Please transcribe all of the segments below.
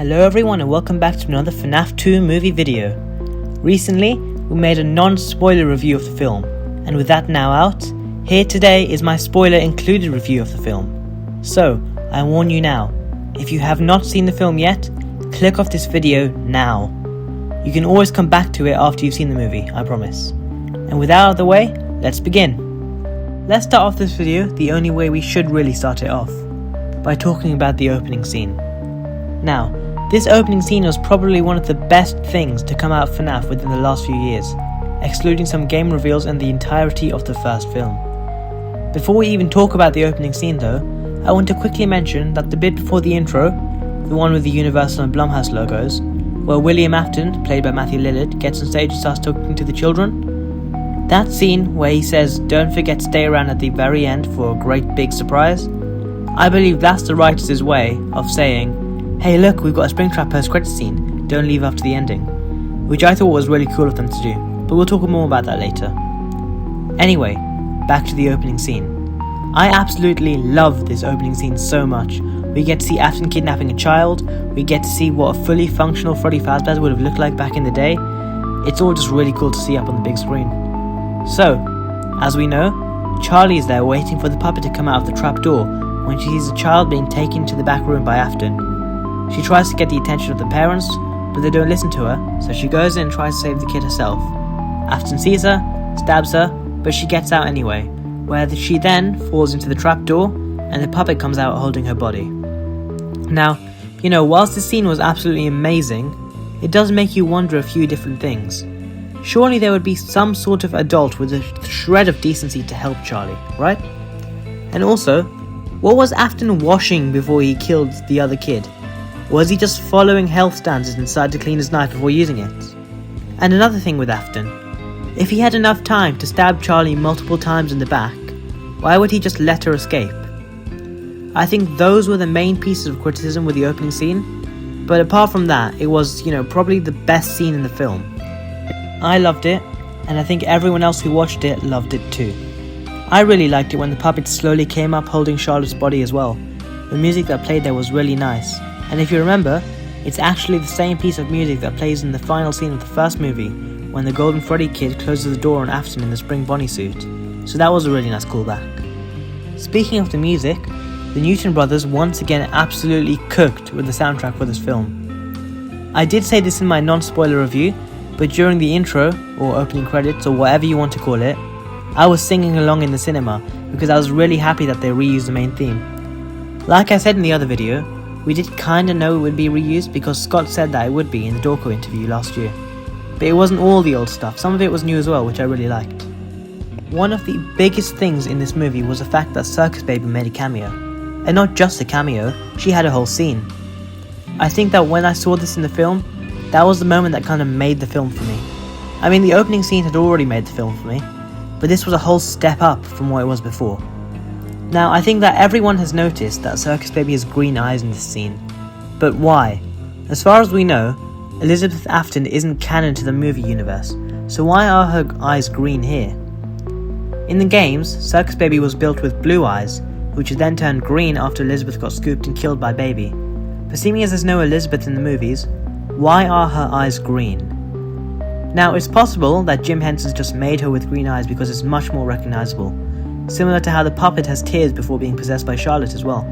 Hello everyone and welcome back to another FNAF 2 movie video. Recently, we made a non-spoiler review of the film, and with that now out, here today is my spoiler-included review of the film. So, I warn you now, if you have not seen the film yet, click off this video now. You can always come back to it after you've seen the movie, I promise. And with that out of the way, let's begin. Let's start off this video the only way we should really start it off, by talking about the opening scene. Now, this opening scene was probably one of the best things to come out of FNAF within the last few years, excluding some game reveals and the entirety of the first film. Before we even talk about the opening scene though, I want to quickly mention that the bit before the intro, the one with the Universal and Blumhouse logos, where William Afton, played by Matthew Lillard, gets on stage and starts talking to the children, that scene where he says, "Don't forget to stay around at the very end for a great big surprise," I believe that's the writer's way of saying, "Hey look, we've got a Springtrap post-credit scene, don't leave after the ending," which I thought was really cool of them to do, but we'll talk more about that later. Anyway, back to the opening scene. I absolutely love this opening scene so much. We get to see Afton kidnapping a child, we get to see what a fully functional Freddy Fazbear would have looked like back in the day. It's all just really cool to see up on the big screen. So, as we know, Charlie is there waiting for the puppet to come out of the trapdoor when she sees a child being taken to the back room by Afton. She tries to get the attention of the parents, but they don't listen to her, so she goes in and tries to save the kid herself. Afton sees her, stabs her, but she gets out anyway, where she then falls into the trapdoor, and the puppet comes out holding her body. Now, whilst this scene was absolutely amazing, it does make you wonder a few different things. Surely there would be some sort of adult with a shred of decency to help Charlie, right? And also, what was Afton washing before he killed the other kid? Was he just following health standards and decided to clean his knife before using it? And another thing with Afton, if he had enough time to stab Charlie multiple times in the back, why would he just let her escape? I think those were the main pieces of criticism with the opening scene, but apart from that, it was, probably the best scene in the film. I loved it, and I think everyone else who watched it loved it too. I really liked it when the puppet slowly came up holding Charlotte's body as well. The music that played there was really nice. And if you remember, it's actually the same piece of music that plays in the final scene of the first movie, when the Golden Freddy kid closes the door on Afton in the Spring Bonnie suit. So that was a really nice callback. Speaking of the music, the Newton brothers once again absolutely cooked with the soundtrack for this film. I did say this in my non-spoiler review, but during the intro, or opening credits, or whatever you want to call it, I was singing along in the cinema because I was really happy that they reused the main theme. Like I said in the other video, we did kinda know it would be reused because Scott said that it would be in the Dorco interview last year. But it wasn't all the old stuff, some of it was new as well, which I really liked. One of the biggest things in this movie was the fact that Circus Baby made a cameo. And not just a cameo, she had a whole scene. I think that when I saw this in the film, that was the moment that kinda made the film for me. I mean, the opening scene had already made the film for me, but this was a whole step up from what it was before. Now, I think that everyone has noticed that Circus Baby has green eyes in this scene. But why? As far as we know, Elizabeth Afton isn't canon to the movie universe, so why are her eyes green here? In the games, Circus Baby was built with blue eyes, which then turned green after Elizabeth got scooped and killed by Baby. But seeming as there's no Elizabeth in the movies, why are her eyes green? Now, it's possible that Jim Henson's just made her with green eyes because it's much more recognizable, similar to how the puppet has tears before being possessed by Charlotte as well.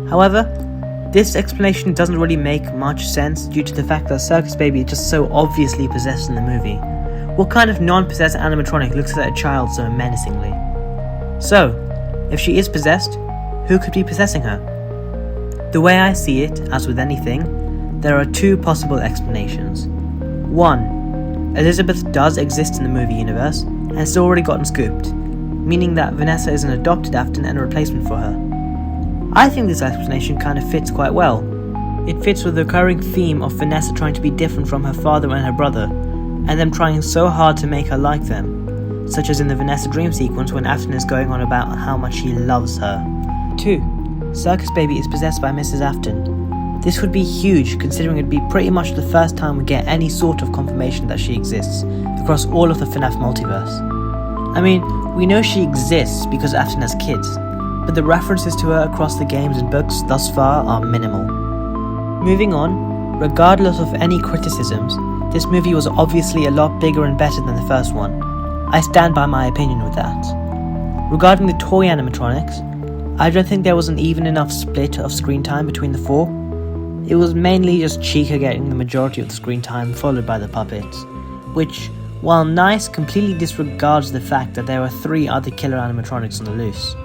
However, this explanation doesn't really make much sense due to the fact that Circus Baby is just so obviously possessed in the movie. What kind of non-possessed animatronic looks at a child so menacingly? So, if she is possessed, who could be possessing her? The way I see it, as with anything, there are two possible explanations. One, Elizabeth does exist in the movie universe and has already gotten scooped, meaning that Vanessa is an adopted Afton and a replacement for her. I think this explanation kind of fits quite well. It fits with the recurring theme of Vanessa trying to be different from her father and her brother, and them trying so hard to make her like them, such as in the Vanessa dream sequence when Afton is going on about how much he loves her. 2. Circus Baby is possessed by Mrs. Afton. This would be huge considering it would be pretty much the first time we get any sort of confirmation that she exists across all of the FNAF multiverse. I mean, we know she exists because Afton has kids, but the references to her across the games and books thus far are minimal. Moving on, regardless of any criticisms, this movie was obviously a lot bigger and better than the first one. I stand by my opinion with that. Regarding the toy animatronics, I don't think there was an even enough split of screen time between the four. It was mainly just Chica getting the majority of the screen time, followed by the puppets, which, while nice, completely disregards the fact that there were 3 other killer animatronics on the loose.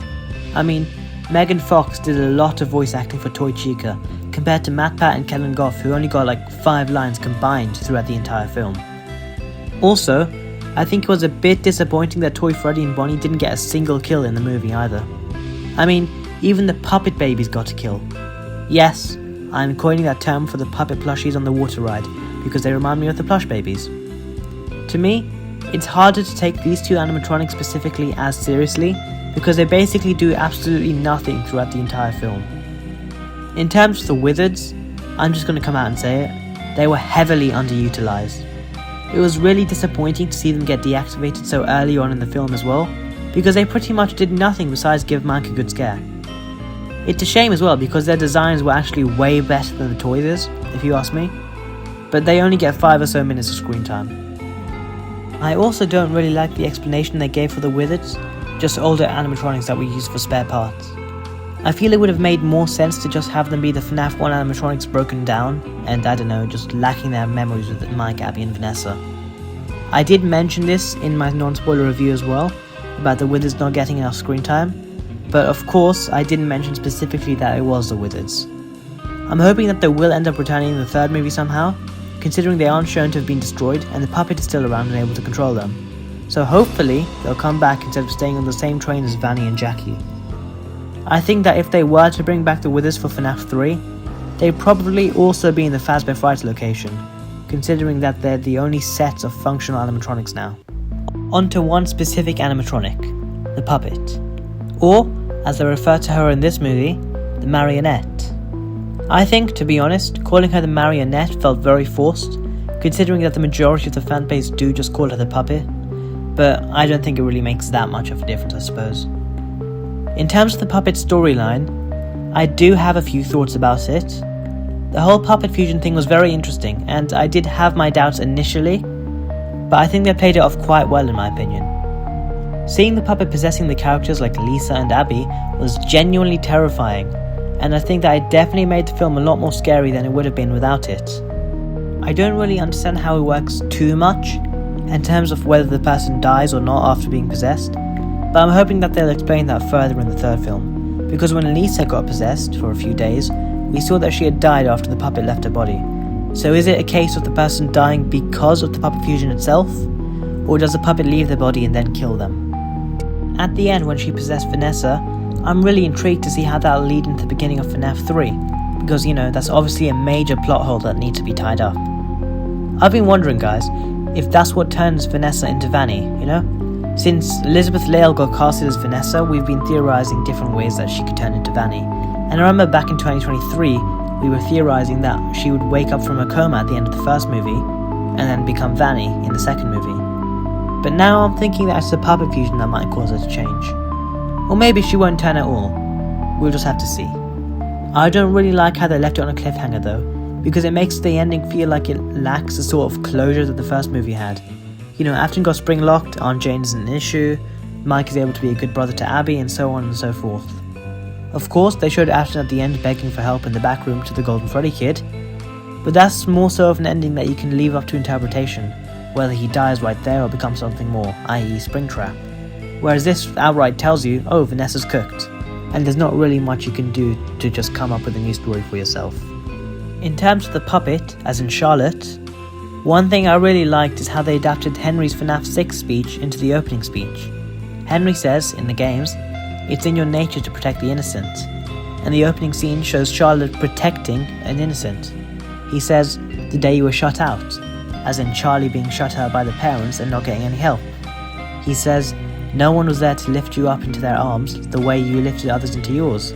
I mean, Megan Fox did a lot of voice acting for Toy Chica, compared to Matt Pat and Kellen Goff, who only got like 5 lines combined throughout the entire film. Also, I think it was a bit disappointing that Toy Freddy and Bonnie didn't get a single kill in the movie either. I mean, even the puppet babies got a kill. Yes, I'm coining that term for the puppet plushies on the water ride, because they remind me of the plush babies. To me, it's harder to take these 2 animatronics specifically as seriously, because they basically do absolutely nothing throughout the entire film. In terms of the Wizards, I'm just going to come out and say it, they were heavily underutilized. It was really disappointing to see them get deactivated so early on in the film as well, because they pretty much did nothing besides give Mike a good scare. It's a shame as well, because their designs were actually way better than the toys, if you ask me, but they only get 5 or so minutes of screen time. I also don't really like the explanation they gave for the Wizards, just older animatronics that were used for spare parts. I feel it would have made more sense to just have them be the FNAF 1 animatronics broken down, and I don't know, just lacking their memories with Mike, Abby and Vanessa. I did mention this in my non-spoiler review as well, about the Wizards not getting enough screen time, but of course I didn't mention specifically that it was the Wizards. I'm hoping that they will end up returning in the 3rd movie somehow, considering they aren't shown to have been destroyed and the puppet is still around and able to control them. So hopefully they'll come back instead of staying on the same train as Vanny and Jackie. I think that if they were to bring back the Wizards for FNAF 3, they'd probably also be in the Fazbear Fright location, considering that they're the only sets of functional animatronics now. On to one specific animatronic, the puppet, or, as they refer to her in this movie, the marionette. I think, to be honest, calling her the marionette felt very forced, considering that the majority of the fan base do just call her the puppet, but I don't think it really makes that much of a difference, I suppose. In terms of the puppet storyline, I do have a few thoughts about it. The whole puppet fusion thing was very interesting, and I did have my doubts initially, but I think they played it off quite well in my opinion. Seeing the puppet possessing the characters like Lisa and Abby was genuinely terrifying, and I think that it definitely made the film a lot more scary than it would have been without it. I don't really understand how it works too much, in terms of whether the person dies or not after being possessed, but I'm hoping that they'll explain that further in the 3rd film, because when Lisa got possessed for a few days, we saw that she had died after the puppet left her body. So is it a case of the person dying because of the puppet fusion itself, or does the puppet leave their body and then kill them? At the end, when she possessed Vanessa, I'm really intrigued to see how that'll lead into the beginning of FNAF 3, because that's obviously a major plot hole that needs to be tied up. I've been wondering, guys, if that's what turns Vanessa into Vanny, Since Elizabeth Lale got casted as Vanessa, we've been theorizing different ways that she could turn into Vanny. And I remember back in 2023, we were theorizing that she would wake up from a coma at the end of the 1st movie, and then become Vanny in the 2nd movie. But now I'm thinking that it's the puppet fusion that might cause her to change. Or maybe she won't turn at all. We'll just have to see. I don't really like how they left it on a cliffhanger though, because it makes the ending feel like it lacks the sort of closure that the 1st movie had. Afton got spring locked, Aunt Jane isn't an issue, Mike is able to be a good brother to Abby, and so on and so forth. Of course, they showed Afton at the end begging for help in the back room to the Golden Freddy kid, but that's more so of an ending that you can leave up to interpretation, whether he dies right there or becomes something more, i.e. Springtrap. Whereas this outright tells you, oh, Vanessa's cooked, and there's not really much you can do to just come up with a new story for yourself. In terms of the puppet, as in Charlotte, one thing I really liked is how they adapted Henry's FNAF 6 speech into the opening speech. Henry says, in the games, it's in your nature to protect the innocent, and the opening scene shows Charlotte protecting an innocent. He says, the day you were shut out, as in Charlie being shut out by the parents and not getting any help. He says, no one was there to lift you up into their arms the way you lifted others into yours,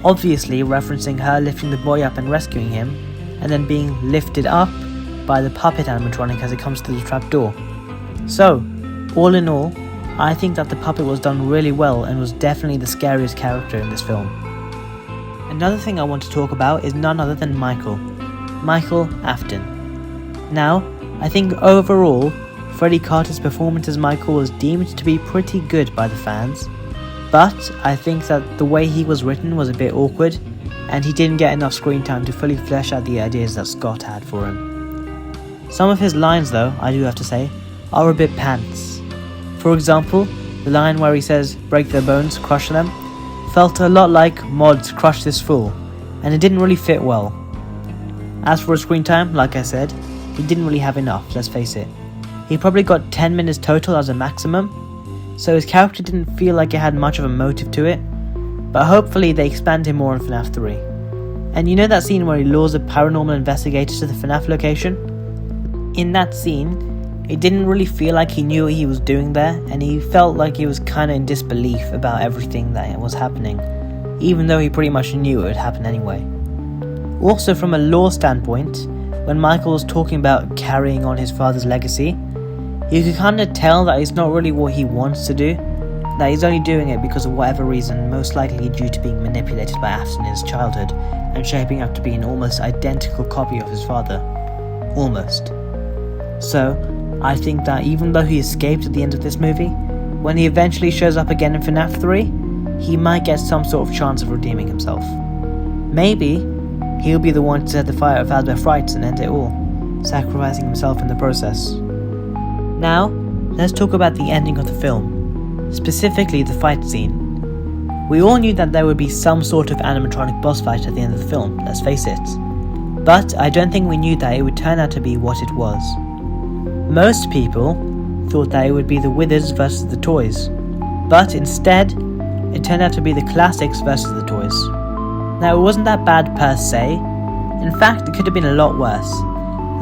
obviously referencing her lifting the boy up and rescuing him, and then being lifted up by the puppet animatronic as it comes to the trapdoor. So, all in all, I think that the puppet was done really well and was definitely the scariest character in this film. Another thing I want to talk about is none other than Michael, Michael Afton. Now, I think overall, Freddie Carter's performance as Michael was deemed to be pretty good by the fans, but I think that the way he was written was a bit awkward, and he didn't get enough screen time to fully flesh out the ideas that Scott had for him. Some of his lines, though, I do have to say, are a bit pants. For example, the line where he says, "break their bones, crush them," felt a lot like "mods, crush this fool," and it didn't really fit well. As for his screen time, like I said, he didn't really have enough, let's face it. He probably got 10 minutes total as a maximum, so his character didn't feel like it had much of a motive to it, but hopefully they expand him more in FNAF 3. And you know that scene where he lures a paranormal investigator to the FNAF location? In that scene, it didn't really feel like he knew what he was doing there, and he felt like he was kinda in disbelief about everything that was happening, even though he pretty much knew it would happen anyway. Also, from a lore standpoint, when Michael was talking about carrying on his father's legacy, you could kinda tell that it's not really what he wants to do, that he's only doing it because of whatever reason, most likely due to being manipulated by Afton in his childhood, and shaping up to be an almost identical copy of his father. Almost. So, I think that even though he escaped at the end of this movie, when he eventually shows up again in FNAF 3, he might get some sort of chance of redeeming himself. Maybe he'll be the one to set the fire of Fazbear Frights and end it all, sacrificing himself in the process. Now, let's talk about the ending of the film, specifically the fight scene. We all knew that there would be some sort of animatronic boss fight at the end of the film, let's face it. But I don't think we knew that it would turn out to be what it was. Most people thought that it would be the Withers versus the toys, but instead, it turned out to be the classics versus the toys. Now, it wasn't that bad per se. In fact, it could have been a lot worse.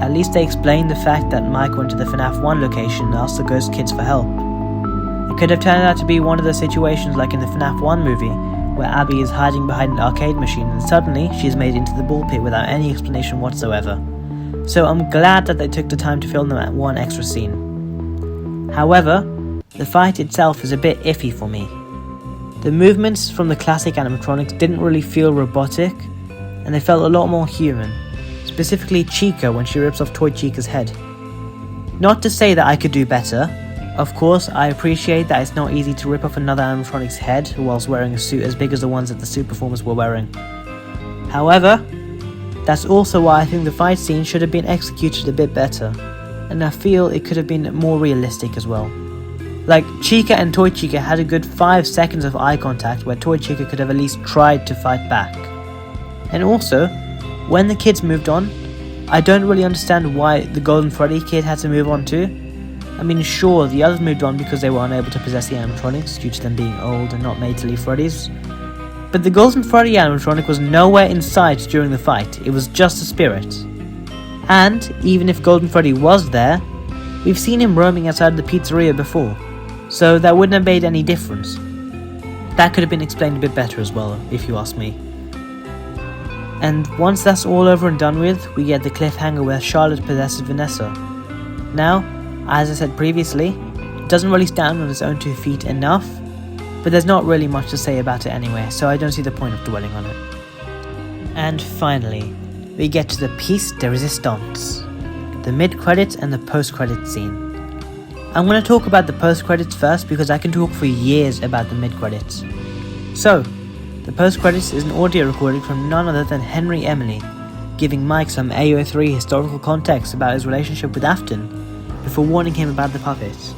At least they explained the fact that Mike went to the FNAF 1 location and asked the ghost kids for help. It could have turned out to be one of those situations like in the FNAF 1 movie, where Abby is hiding behind an arcade machine and suddenly she is made into the ball pit without any explanation whatsoever. So I'm glad that they took the time to film that one extra scene. However, the fight itself is a bit iffy for me. The movements from the classic animatronics didn't really feel robotic, and they felt a lot more human, specifically Chica when she rips off Toy Chica's head. Not to say that I could do better. Of course, I appreciate that it's not easy to rip off another animatronic's head whilst wearing a suit as big as the ones that the suit performers were wearing. However, that's also why I think the fight scene should have been executed a bit better, and I feel it could have been more realistic as well. Like, Chica and Toy Chica had a good 5 seconds of eye contact where Toy Chica could have at least tried to fight back. And also, when the kids moved on, I don't really understand why the Golden Freddy kid had to move on too. I mean, sure, the others moved on because they were unable to possess the animatronics due to them being old and not made to leave Freddy's. But the Golden Freddy animatronic was nowhere in sight during the fight, it was just a spirit. And, even if Golden Freddy was there, we've seen him roaming outside the pizzeria before, so that wouldn't have made any difference. That could have been explained a bit better as well, if you ask me. And once that's all over and done with, we get the cliffhanger where Charlotte possesses Vanessa. Now, as I said previously, it doesn't really stand on its own 2 feet enough, but there's not really much to say about it anyway, so I don't see the point of dwelling on it. And finally, we get to the piece de resistance, the mid-credits and the post-credits scene. I'm going to talk about the post-credits first because I can talk for years about the mid-credits. So, the post-credits is an audio recording from none other than Henry Emily, giving Mike some AO3 historical context about his relationship with Afton, before warning him about the puppets.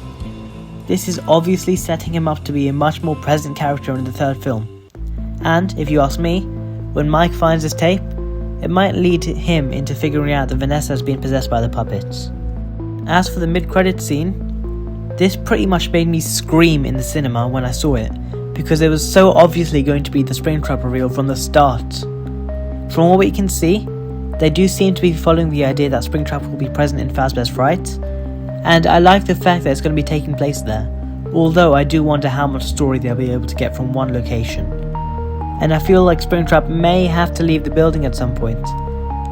This is obviously setting him up to be a much more present character in the third film. And, if you ask me, when Mike finds this tape, it might lead him into figuring out that Vanessa has been possessed by the puppets. As for the mid-credits scene, this pretty much made me scream in the cinema when I saw it, because it was so obviously going to be the Springtrap reveal from the start. From what we can see, they do seem to be following the idea that Springtrap will be present in Fazbear's Fright, and I like the fact that it's going to be taking place there, although I do wonder how much story they'll be able to get from one location. And I feel like Springtrap may have to leave the building at some point,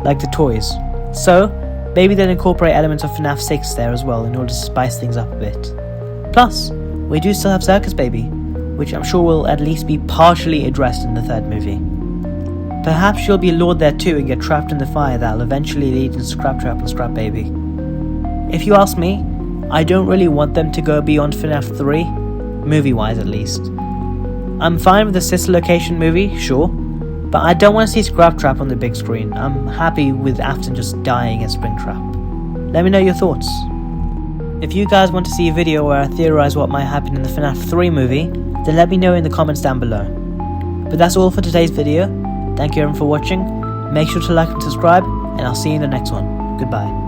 like the toys. So, maybe they'll incorporate elements of FNAF 6 there as well in order to spice things up a bit. Plus, we do still have Circus Baby, which I'm sure will at least be partially addressed in the third movie. Perhaps you'll be lured there too and get trapped in the fire that'll eventually lead into Scrap Trap and Scrap Baby. If you ask me, I don't really want them to go beyond FNAF 3, movie-wise at least. I'm fine with the sister location movie, sure, but I don't want to see Scrap Trap on the big screen. I'm happy with Afton just dying at Springtrap. Let me know your thoughts. If you guys want to see a video where I theorise what might happen in the FNAF 3 movie, then let me know in the comments down below. But that's all for today's video. Thank you everyone for watching. Make sure to like and subscribe, and I'll see you in the next one. Goodbye.